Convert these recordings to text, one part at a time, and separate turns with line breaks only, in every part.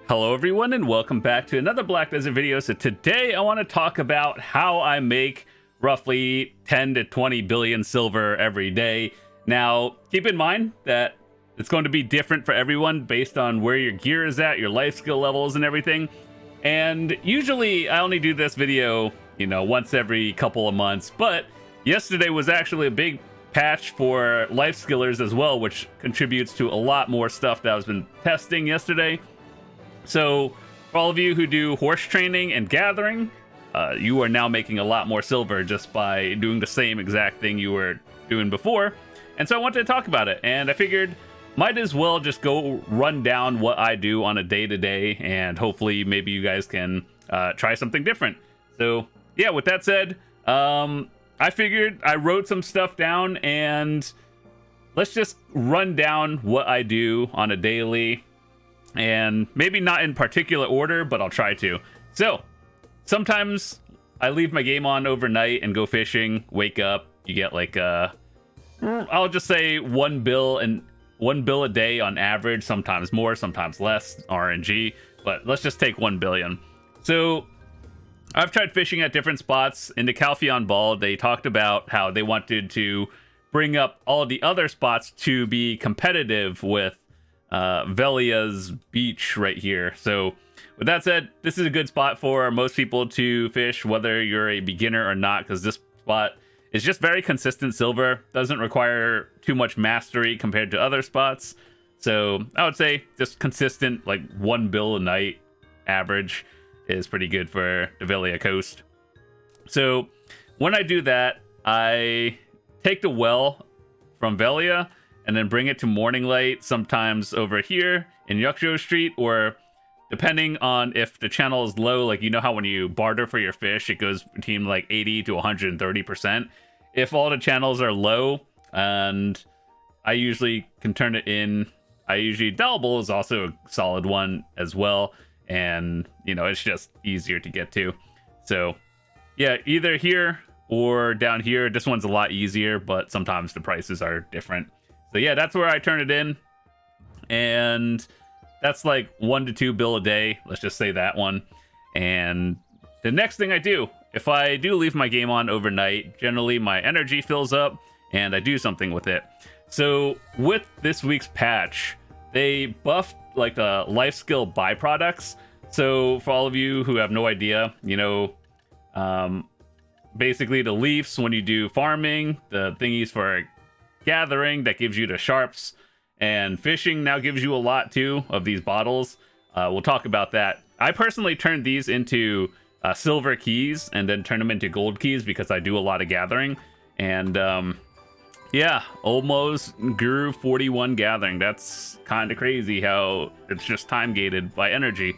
Hello everyone and welcome back to another Black Desert video. So today I want to talk about how I make roughly 10 to 20 billion silver every day. Now keep in mind that it's going to be different for everyone based on where your gear is at, your life skill levels and everything. And usually I only do this video, once every couple of months, but yesterday was actually a big patch for life skillers as well, which contributes to a lot more stuff that I've been testing yesterday. So for all of you who do horse training and gathering, you are now making a lot more silver just by doing the same exact thing you were doing before. And so I wanted to talk about it, and I figured might as well just go run down what I do on a day-to-day, and hopefully maybe you guys can try something different. So yeah, with that said, I figured I wrote some stuff down, and let's just run down what I do on a daily. And maybe not in particular order, but I'll try to. So sometimes I leave my game on overnight and go fishing, wake up, you get like I'll just say 1 bill a day on average, sometimes more, sometimes less, RNG, but let's just take 1 billion. So I've tried fishing at different spots. In the Calpheon Ball, they talked about how they wanted to bring up all the other spots to be competitive with Velia's beach right here. So with that said, this is a good spot for most people to fish, whether you're a beginner or not, because this spot is just very consistent silver, doesn't require too much mastery compared to other spots. So I would say just consistent, like 1 bill a night average is pretty good for the Velia coast. So when I do that, I take the well from Velia and then bring it to Morning Light, sometimes over here in Yuksho Street, or depending on if the channel is low, like how when you barter for your fish, it goes between like 80 to 130%. If all the channels are low, and I usually can turn it in, Dalbul is also a solid one as well, and it's just easier to get to. So yeah, either here or down here. This one's a lot easier, but sometimes the prices are different. So yeah, that's where I turn it in, and that's like 1 to 2 bill a day. Let's just say that one. And the next thing I do, if I do leave my game on overnight, generally my energy fills up and I do something with it. So with this week's patch, they buffed like the life skill byproducts. So for all of you who have no idea, basically the leaves when you do farming, the thingies for gathering that gives you the sharps, and fishing now gives you a lot too of these bottles. We'll talk about that. I personally turned these into silver keys and then turn them into gold keys because I do a lot of gathering. And yeah, almost grew 41 gathering. That's kind of crazy how it's just time gated by energy.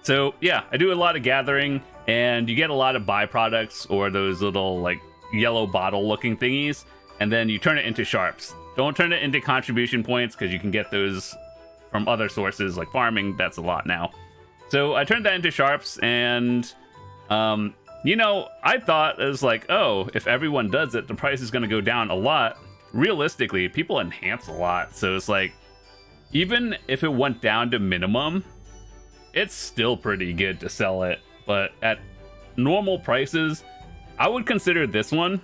So yeah, I do a lot of gathering, and you get a lot of byproducts, or those little like yellow bottle looking thingies, and then you turn it into sharps. Don't turn it into contribution points, because you can get those from other sources like farming. That's a lot now. So I turned that into sharps, and I thought it was like, oh, if everyone does it, the price is going to go down a lot. Realistically, people enhance a lot, so it's like, even if it went down to minimum, it's still pretty good to sell it. But at normal prices, I would consider this one,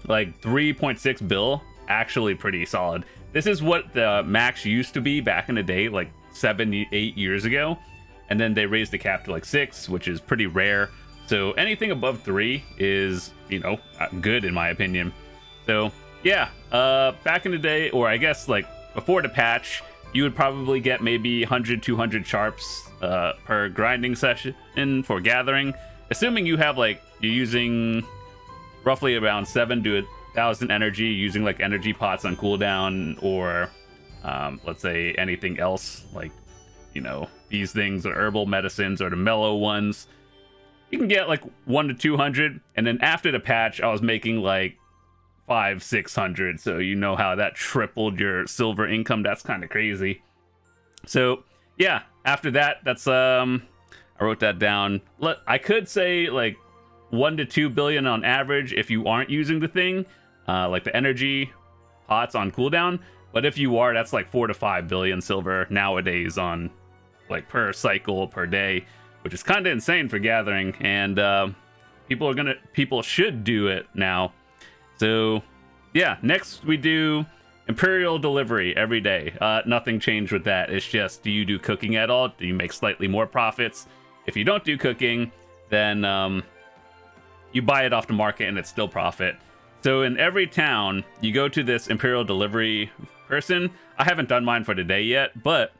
like 3.6 bill, actually pretty solid. This is what the max used to be back in the day, like 7, 8 years ago, and then they raised the cap to like 6, which is pretty rare. So anything above 3 is, good in my opinion. So yeah, back in the day, or I guess like before the patch, you would probably get maybe 100, 200 sharps per grinding session for gathering, assuming you have like, you're using roughly around 7 to 1,000 energy, using like energy pots on cooldown, or let's say anything else like these things, or herbal medicines, or the mellow ones. You can get like 1 to 200, and then after the patch I was making like 500, 600, so how that tripled your silver income. That's kind of crazy. So yeah, after that, that's I wrote that down. I could say like 1 to 2 billion on average if you aren't using the thing, like the energy pots on cooldown. But if you are, that's like 4 to 5 billion silver nowadays on like per cycle per day, which is kind of insane for gathering. And people should do it now. So yeah, next we do imperial delivery every day. Nothing changed with that. It's just, do you do cooking at all? Do you make slightly more profits? If you don't do cooking, then you buy it off the market and it's still profit. So in every town, you go to this imperial delivery person. I haven't done mine for today yet, but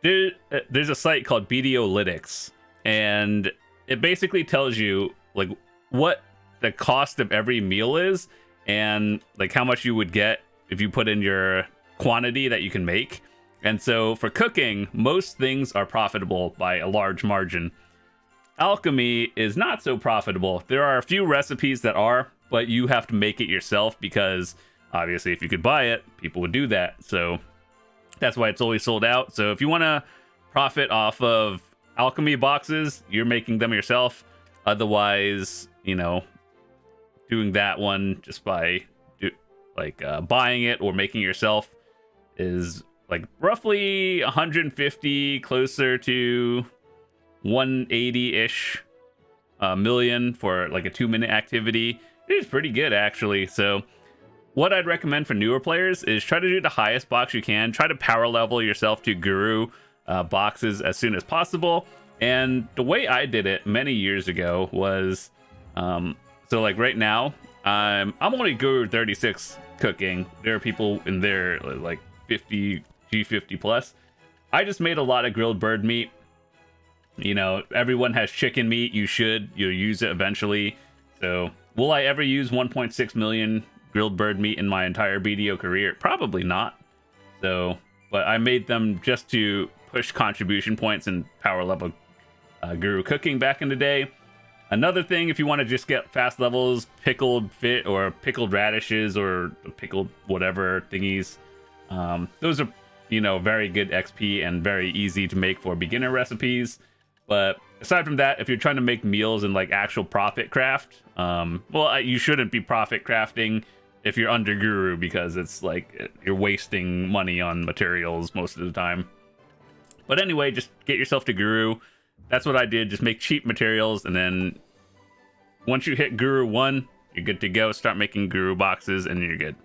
there's a site called BDOlytics, and it basically tells you like what the cost of every meal is and like how much you would get if you put in your quantity that you can make. And so for cooking, most things are profitable by a large margin. Alchemy is not so profitable. There are a few recipes that are, but you have to make it yourself because obviously if you could buy it, people would do that. So that's why it's always sold out. So if you want to profit off of alchemy boxes, you're making them yourself. Otherwise, you know, doing that one just by buying it or making it yourself is like roughly 150, closer to 180-ish million for like a 2-minute activity. It is pretty good actually. So what I'd recommend for newer players is try to do the highest box you can. Try to power level yourself to guru boxes as soon as possible. And the way I did it many years ago was so like right now I'm only guru 36 cooking. There are people in there like 50 G50 plus. I just made a lot of grilled bird meat. You know, everyone has chicken meat. You'll use it eventually. So will I ever use 1.6 million grilled bird meat in my entire BDO career? Probably not. So, but I made them just to push contribution points and power level guru cooking back in the day. Another thing, if you want to just get fast levels, pickled fit or pickled radishes or pickled whatever thingies. Those are, you know, very good XP and very easy to make for beginner recipes. But aside from that, if you're trying to make meals and like actual profit craft, you shouldn't be profit crafting if you're under guru, because it's like you're wasting money on materials most of the time. But anyway, just get yourself to guru. That's what I did. Just make cheap materials, and then once you hit guru 1, you're good to go. Start making guru boxes and you're good.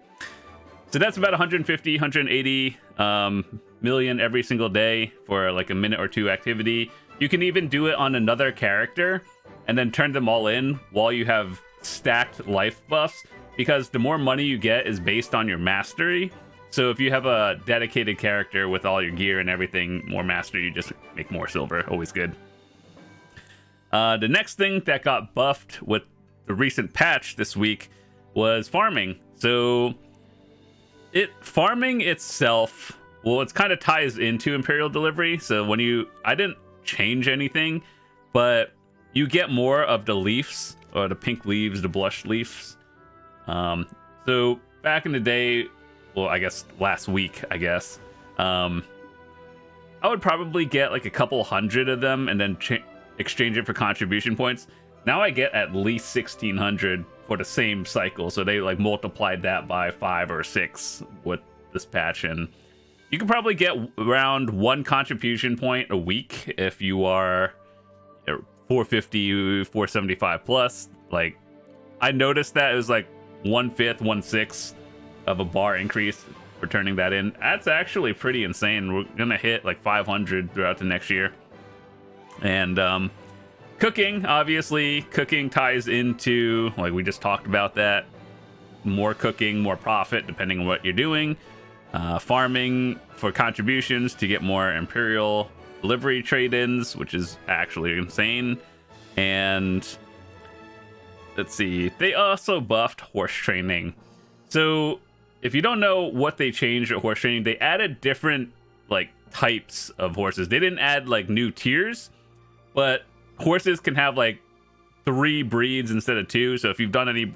So that's about 150, 180 million every single day for like a minute or two activity. You can even do it on another character and then turn them all in while you have stacked life buffs, because the more money you get is based on your mastery. So if you have a dedicated character with all your gear and everything, more mastery, you just make more silver. Always good. The next thing that got buffed with the recent patch this week was farming. So farming itself, well, it kind of ties into Imperial Delivery. So I didn't change anything, but you get more of the leaves, or the pink leaves, the blush leaves. So back in the day, well, I guess last week, I would probably get like a couple hundred of them and then exchange it for contribution points. Now I get at least 1,600 for the same cycle. So they like multiplied that by 5 or 6 with this patch, and you can probably get around 1 contribution point a week if you are 450, 475 plus. Like, I noticed that it was like 1/5, 1/6 of a bar increase for turning that in. That's actually pretty insane. We're gonna hit like 500 throughout the next year. And cooking, obviously, cooking ties into, like we just talked about that, more cooking, more profit depending on what you're doing. Farming for contributions to get more Imperial Delivery trade-ins, which is actually insane. And let's see, they also buffed horse training. So if you don't know what they changed at horse training, they added different like types of horses. They didn't add like new tiers, but horses can have like 3 breeds instead of 2. So if you've done any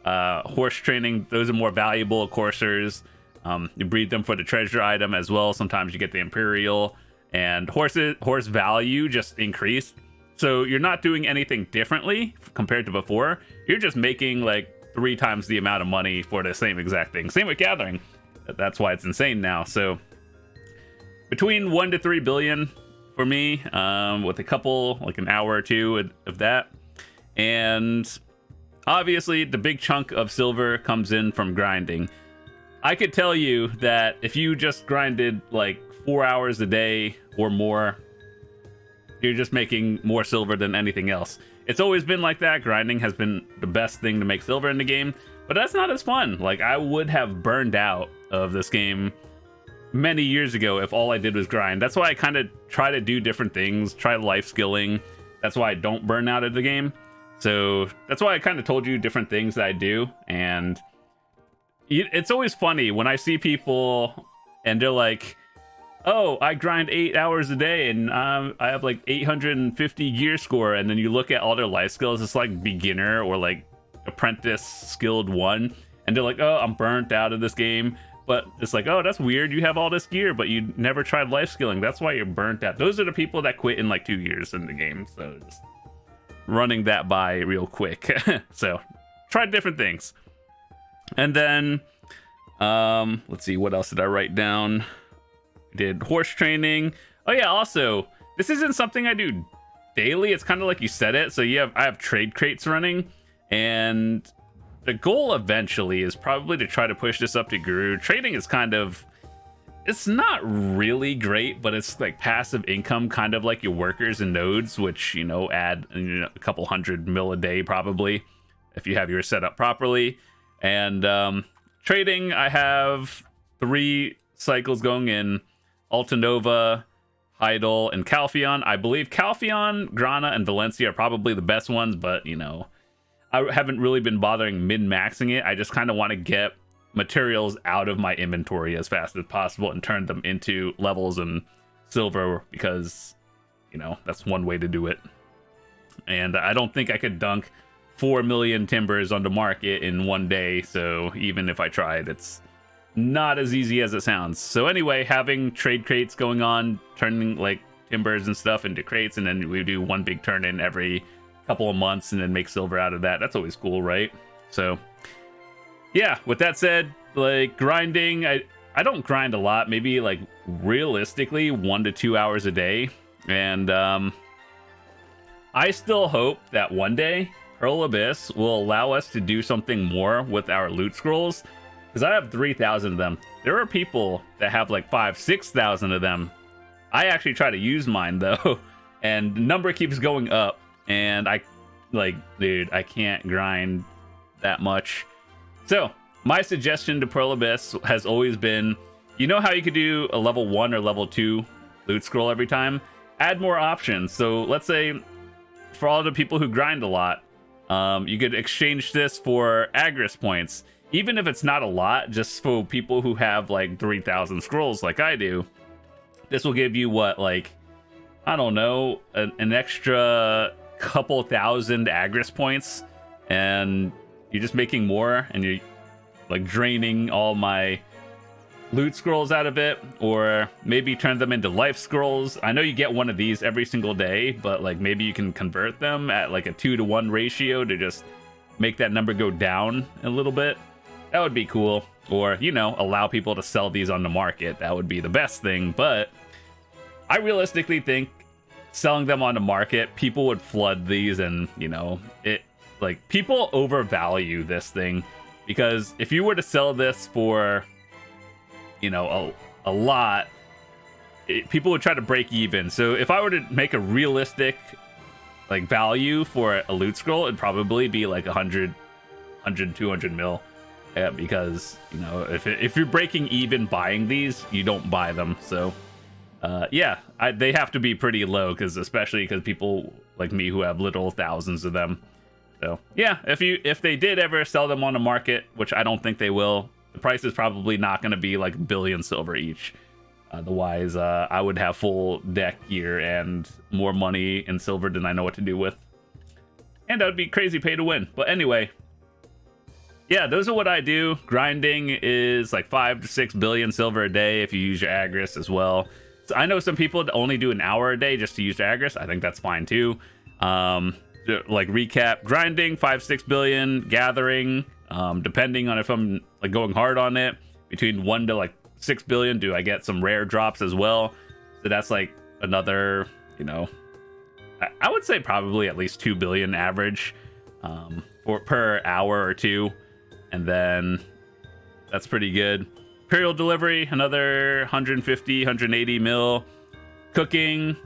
horse training, those are more valuable coursers. You breed them for the treasure item as well. Sometimes you get the Imperial, and horse value just increased. So you're not doing anything differently compared to before. You're just making like 3 times the amount of money for the same exact thing. Same with gathering. That's why it's insane now. So between 1 to 3 billion for me, with a couple, like an hour or two of that. And obviously, the big chunk of silver comes in from grinding. I could tell you that if you just grinded like 4 hours a day or more, you're just making more silver than anything else. It's always been like that. Grinding has been the best thing to make silver in the game, but that's not as fun. Like, I would have burned out of this game many years ago if all I did was grind. That's why I kind of try to do different things, try life skilling. That's why I don't burn out of the game. So that's why I kind of told you different things that I do. And it's always funny when I see people and they're like, oh, I grind 8 hours a day and I have like 850 gear score. And then you look at all their life skills, it's like beginner or like apprentice skilled 1. And they're like, oh, I'm burnt out of this game. But it's like, oh, that's weird. You have all this gear, but you never tried life skilling. That's why you're burnt out. Those are the people that quit in like 2 years in the game. So just running that by real quick. So try different things. And then, let's see, what else did I write down? Did horse training. Oh yeah, also, this isn't something I do daily. It's kind of like you said it. So I have trade crates running, and the goal eventually is probably to try to push this up to Guru. Trading is kind of, it's not really great, but it's like passive income, kind of like your workers and nodes, which, add a couple 100 mil a day probably if you have yours set up properly. And trading, I have 3 cycles going in: Altanova, Heidel, and Calpheon. I believe Calpheon, Grana, and Valencia are probably the best ones, but I haven't really been bothering min-maxing it. I just kind of want to get materials out of my inventory as fast as possible and turn them into levels and silver, because that's one way to do it. And I don't think I could dunk 4 million timbers on the market in one day, so even if I tried, it's not as easy as it sounds. So anyway, having trade crates going on, turning like timbers and stuff into crates, and then we do one big turn in every couple of months and then make silver out of that. That's always cool, right? So yeah, with that said, like grinding, I don't grind a lot, maybe like realistically 1 to 2 hours a day. And I still hope that one day Pearl Abyss will allow us to do something more with our loot scrolls, because I have 3,000 of them. There are people that have like 5,000-6,000 of them. I actually try to use mine though, and the number keeps going up. And dude, I can't grind that much. So my suggestion to Pearl Abyss has always been, how you could do a level 1 or level 2 loot scroll every time? Add more options. So let's say for all the people who grind a lot, you could exchange this for Agris points. Even if it's not a lot, just for people who have like 3,000 scrolls like I do, this will give you what, like, I don't know, an extra couple thousand Agris points, and you're just making more, and you're like draining all my loot scrolls out of it, or maybe turn them into life scrolls. I know you get one of these every single day, but like maybe you can convert them at like a 2-to-1 ratio to just make that number go down a little bit. That would be cool. Or, allow people to sell these on the market. That would be the best thing. But I realistically think selling them on the market, people would flood these, and people overvalue this thing, because if you were to sell this for a lot, people would try to break even. So if I were to make a realistic like value for a loot scroll, it'd probably be like 100 200 mil. Yeah, because if you're breaking even buying these, you don't buy them. So they have to be pretty low, especially because people like me who have little thousands of them. So yeah, if they did ever sell them on the market, which I don't think they will, the price is probably not going to be like 1 billion silver each. Otherwise, I would have full deck gear and more money in silver than I know what to do with, and that would be crazy pay to win. But anyway, yeah, those are what I do. Grinding is like 5 to 6 billion silver a day if you use your Agris as well. So I know some people only do an hour a day just to use Agris. I think that's fine too. Like recap, grinding 5-6 billion, gathering, depending on if I'm like going hard on it, between 1 to like 6 billion. Do I get some rare drops as well? So that's like another, you know, I would say probably at least 2 billion average for per hour or two, and then that's pretty good. Imperial delivery, another 150, 180 mil. Cooking,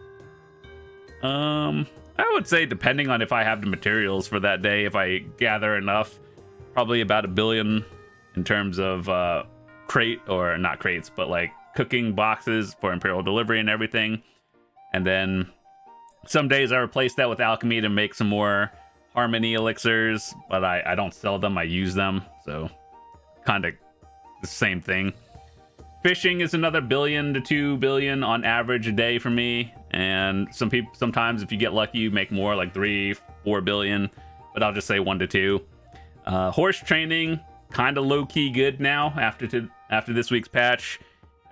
I would say, depending on if I have the materials for that day, if I gather enough, probably about 1 billion in terms of crate, or not crates, but like cooking boxes for Imperial delivery and everything. And then some days I replace that with alchemy to make some more harmony elixirs, but I don't sell them, I use them, so kind of the same thing. Fishing is another 1 billion to 2 billion on average a day for me, and sometimes if you get lucky you make more, like 3-4 billion, but I'll just say 1 to 2. Horse training, kind of low-key good now after this week's patch.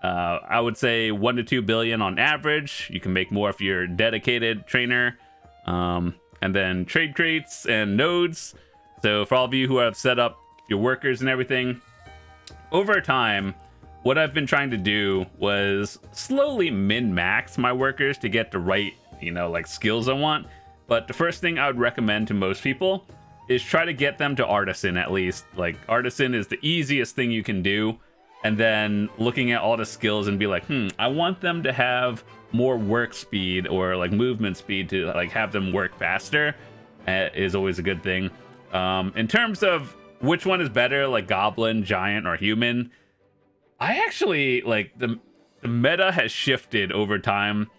I would say 1 to 2 billion on average. You can make more if you're a dedicated trainer. And then trade crates and nodes. So for all of you who have set up your workers and everything, over time, what I've been trying to do was slowly min-max my workers to get the right, you know, like skills I want. But the first thing I would recommend to most people is try to get them to artisan at least. Like, artisan is the easiest thing you can do. And then looking at all the skills and be like, I want them to have more work speed or like movement speed to like have them work faster, is always a good thing. In terms of which one is better, like goblin, giant, or human, I actually like the meta has shifted over time.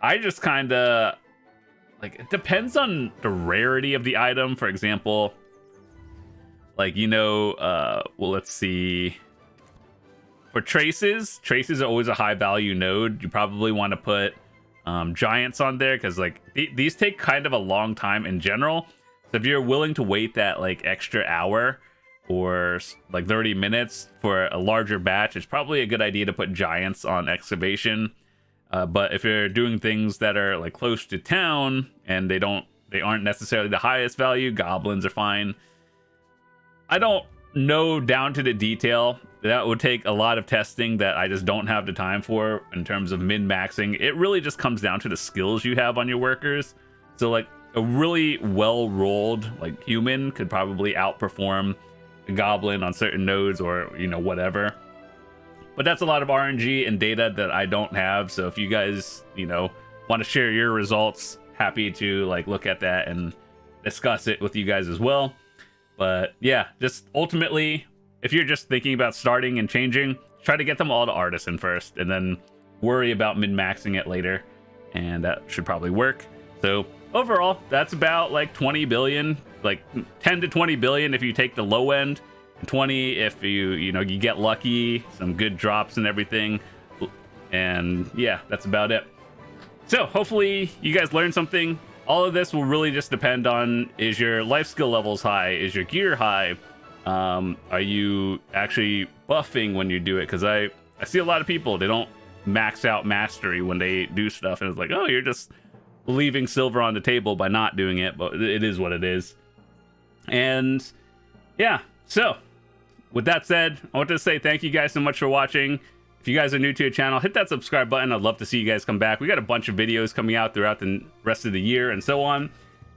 I just kind of like, it depends on the rarity of the item. For example, like, you know, well, let's see. For traces are always a high value node. You probably want to put giants on there because like these take kind of a long time in general. So if you're willing to wait that like extra hour or like 30 minutes for a larger batch, it's probably a good idea to put giants on excavation. But if you're doing things that are like close to town and they aren't necessarily the highest value, goblins are fine. I don't know down to the detail. That would take a lot of testing that I just don't have the time for in terms of min-maxing. It really just comes down to the skills you have on your workers. So like a really well-rolled like human could probably outperform a goblin on certain nodes, or, you know, whatever. But that's a lot of RNG and data that I don't have. So if you guys, you know, want to share your results, happy to like look at that and discuss it with you guys as well. But yeah, just ultimately, if you're just thinking about starting and changing, try to get them all to artisan first and then worry about min-maxing it later, and that should probably work. So overall, that's about like 20 billion, like 10 to 20 billion if you take the low end, and 20 if you get lucky, some good drops and everything. And yeah, that's about it. So hopefully you guys learned something. All of this will really just depend on, is your life skill levels high? Is your gear high? Are you actually buffing when you do it? Because I see a lot of people, they don't max out mastery when they do stuff, and it's like, oh, you're just leaving silver on the table by not doing it, but it is what it is. And yeah, so with that said, I want to say thank you guys so much for watching. If you guys are new to the channel, hit that subscribe button. I'd love to see you guys come back. We got a bunch of videos coming out throughout the rest of the year and so on.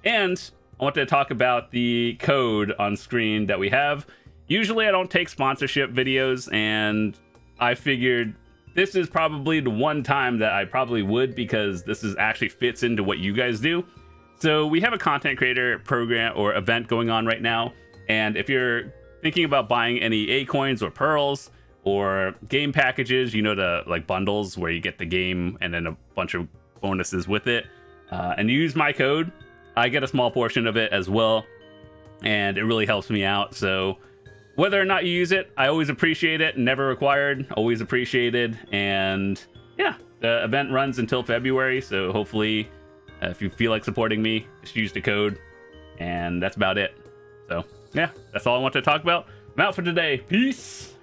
And I want to talk about the code on screen that we have. Usually I don't take sponsorship videos, and I figured this is probably the one time that I probably would, because this is actually fits into what you guys do. So we have a content creator program or event going on right now. And if you're thinking about buying any A coins or pearls or game packages, you know, the like bundles where you get the game and then a bunch of bonuses with it, and you use my code, I get a small portion of it as well, and it really helps me out. So whether or not you use it, I always appreciate it. Never required, always appreciated. And yeah, the event runs until February, so hopefully if you feel like supporting me, just use the code. And that's about it. So yeah, that's all I want to talk about. I'm out for today. Peace.